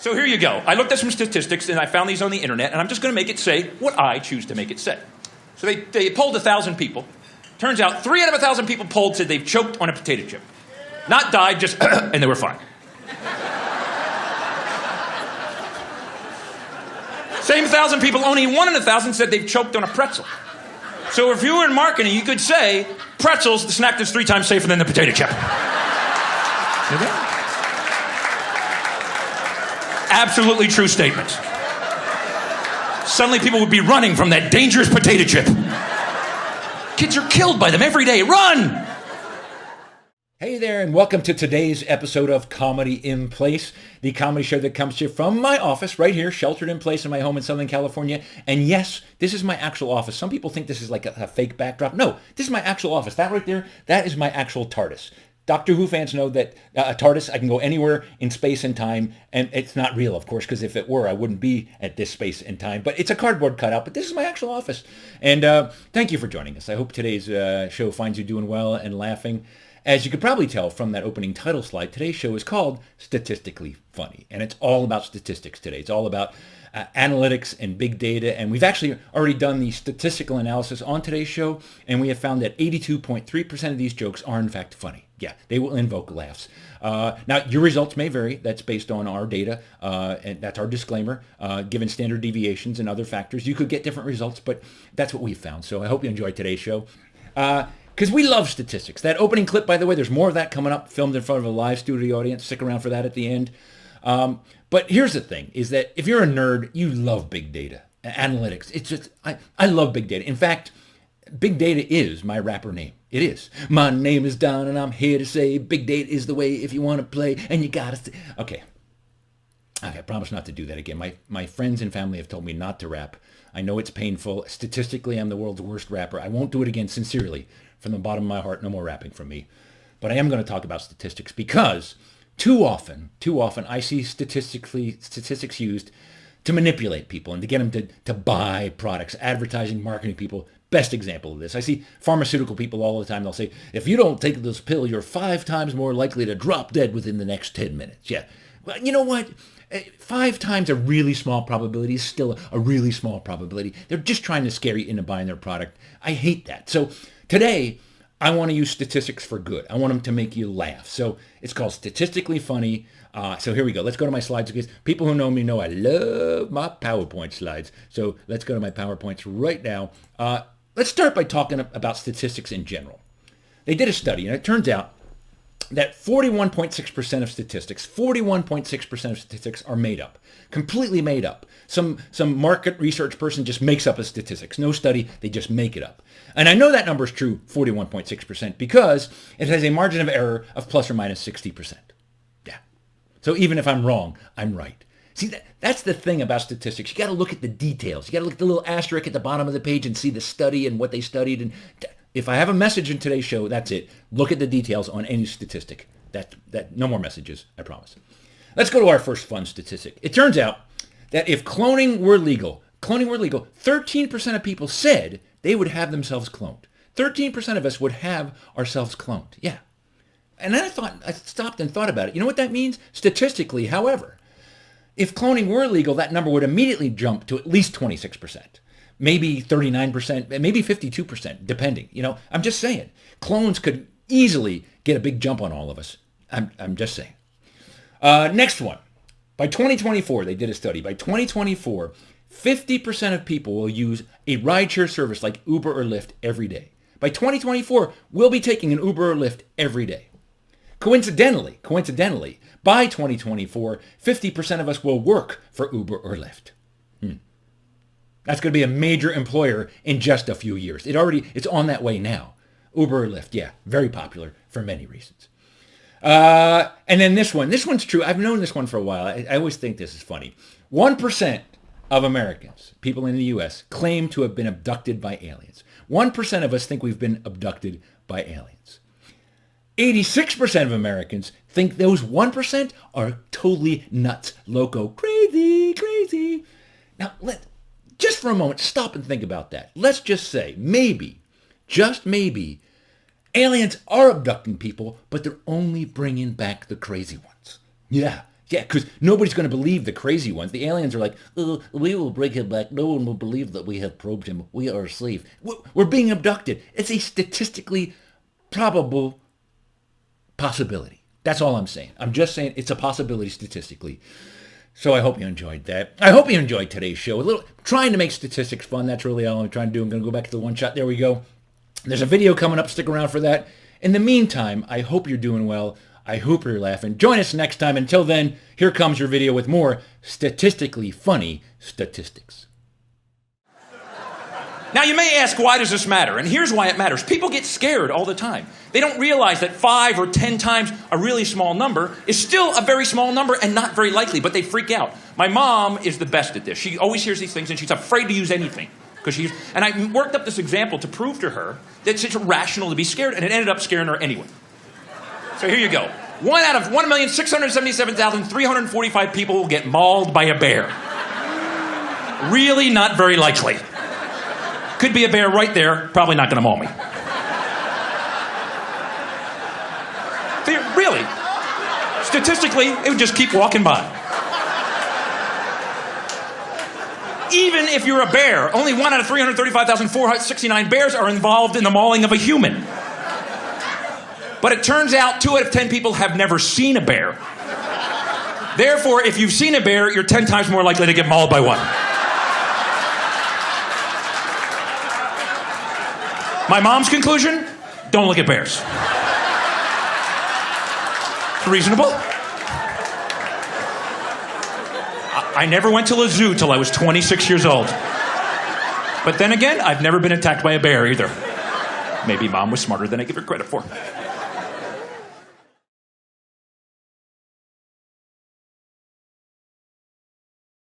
So here you go. I looked at some statistics, and I found these on the internet, and I'm just going to make it say what I choose to make it say. So they polled 1,000 people. Turns out 3 out of 1,000 people polled said they've choked on a potato chip. Not died, just and they were fine. Same 1,000 people, only 1 in 1,000 said they've choked on a pretzel. So if you were in marketing, you could say, pretzels, the snack that's 3 times safer than the potato chip. Absolutely true statements. Suddenly people would be running from that dangerous potato chip. Kids are killed by them every day. Run! Hey there, and welcome to today's episode of Comedy in Place, the comedy show that comes to you from my office right here, sheltered in place in my home in Southern California. And yes, this is my actual office. Some people think this is like a fake backdrop. No, this is my actual office. That right there, that is my actual TARDIS. Doctor Who fans know that a TARDIS, I can go anywhere in space and time, and it's not real, of course, because if it were, I wouldn't be at this space and time. But it's a cardboard cutout, but this is my actual office. And thank you for joining us. I hope today's show finds you doing well and laughing. As you could probably tell from that opening title slide, today's show is called Statistically Funny, and it's all about statistics today. It's all about analytics and big data, and we've actually already done the statistical analysis on today's show, and we have found that 82.3% of these jokes are in fact funny. Yeah, they will invoke laughs. Now, your results may vary. That's based on our data, and that's our disclaimer. Given standard deviations and other factors, you could get different results, but that's what we've found. So I hope you enjoyed today's show. Because we love statistics. That opening clip, by the way, there's more of that coming up, filmed in front of a live studio audience. Stick around for that at the end. But here's the thing, is that if you're a nerd, you love big data, analytics. It's just, I love big data. In fact, big data is my rapper name. It is. My name is Don, and I'm here to say big data is the way if you want to play, and you got to... Okay, I promise not to do that again. My friends and family have told me not to rap. I know it's painful. Statistically, I'm the world's worst rapper. I won't do it again, sincerely. From the bottom of my heart, no more rapping from me. But I am going to talk about statistics because too often, I see statistics used to manipulate people and to get them to buy products, advertising, marketing people. Best example of this. I see pharmaceutical people all the time. They'll say, if you don't take this pill, you're 5 times more likely to drop dead within the next 10 minutes. Yeah. Well, you know what? 5 times a really small probability is still a really small probability. They're just trying to scare you into buying their product. I hate that. So today, I want to use statistics for good. I want them to make you laugh. So it's called Statistically Funny. So here we go. Let's go to my slides. Because people who know me know I love my PowerPoint slides. So let's go to my PowerPoints right now. Let's start by talking about statistics in general. They did a study, and it turns out that 41.6% of statistics are made up, completely made up. Some market research person just makes up a statistics. No study, they just make it up. And I know that number is true, 41.6%, because it has a margin of error of plus or minus 60%. Yeah. So even if I'm wrong, I'm right. See, that's the thing about statistics. You got to look at the details. You got to look at the little asterisk at the bottom of the page and see the study and what they studied. And if I have a message in today's show, that's it. Look at the details on any statistic. That no more messages, I promise. Let's go to our first fun statistic. It turns out that if cloning were legal, 13% of people said they would have themselves cloned. 13% of us would have ourselves cloned. Yeah. And then I stopped and thought about it. You know what that means? Statistically, however, if cloning were legal, that number would immediately jump to at least 26%. Maybe 39%, maybe 52%, depending. You know, I'm just saying. Clones could easily get a big jump on all of us. I'm just saying. Next one. By 2024, they did a study. By 2024, 50% of people will use a rideshare service like Uber or Lyft every day. By 2024, we'll be taking an Uber or Lyft every day. Coincidentally, by 2024, 50% of us will work for Uber or Lyft. That's going to be a major employer in just a few years. It's on that way now. Uber or Lyft, yeah, very popular for many reasons. And then this one's true. I've known this one for a while. I always think this is funny. 1% of Americans, people in the U.S., claim to have been abducted by aliens. 1% of us think we've been abducted by aliens. 86% of Americans think those 1% are totally nuts, loco, crazy. Now, just for a moment, stop and think about that. Let's just say, maybe, just maybe, aliens are abducting people, but they're only bringing back the crazy ones. Yeah, Yeah, because nobody's going to believe the crazy ones. The aliens are like, oh, we will bring him back. No one will believe that we have probed him. We are a slave. We're being abducted. It's a statistically probable possibility. That's all I'm saying. I'm just saying it's a possibility statistically. So I hope you enjoyed that. I hope you enjoyed today's show. Trying to make statistics fun. That's really all I'm trying to do. I'm going to go back to the one shot. There we go. There's a video coming up. Stick around for that. In the meantime, I hope you're doing well. I hope you're laughing. Join us next time. Until then, here comes your video with more statistically funny statistics. Now you may ask, why does this matter? And here's why it matters. People get scared all the time. They don't realize that 5 or 10 times a really small number is still a very small number and not very likely, but they freak out. My mom is the best at this. She always hears these things and she's afraid to use anything. And I worked up this example to prove to her that it's rational to be scared, and it ended up scaring her anyway. So here you go. 1 out of 1,677,345 people will get mauled by a bear. Really not very likely. Could be a bear right there, probably not going to maul me. Really. Statistically, it would just keep walking by. Even if you're a bear, only 1 out of 335,469 bears are involved in the mauling of a human. But it turns out 2 out of 10 people have never seen a bear. Therefore, if you've seen a bear, you're 10 times more likely to get mauled by one. My mom's conclusion? Don't look at bears. Reasonable? I never went to a zoo till I was 26 years old. But then again, I've never been attacked by a bear either. Maybe Mom was smarter than I give her credit for.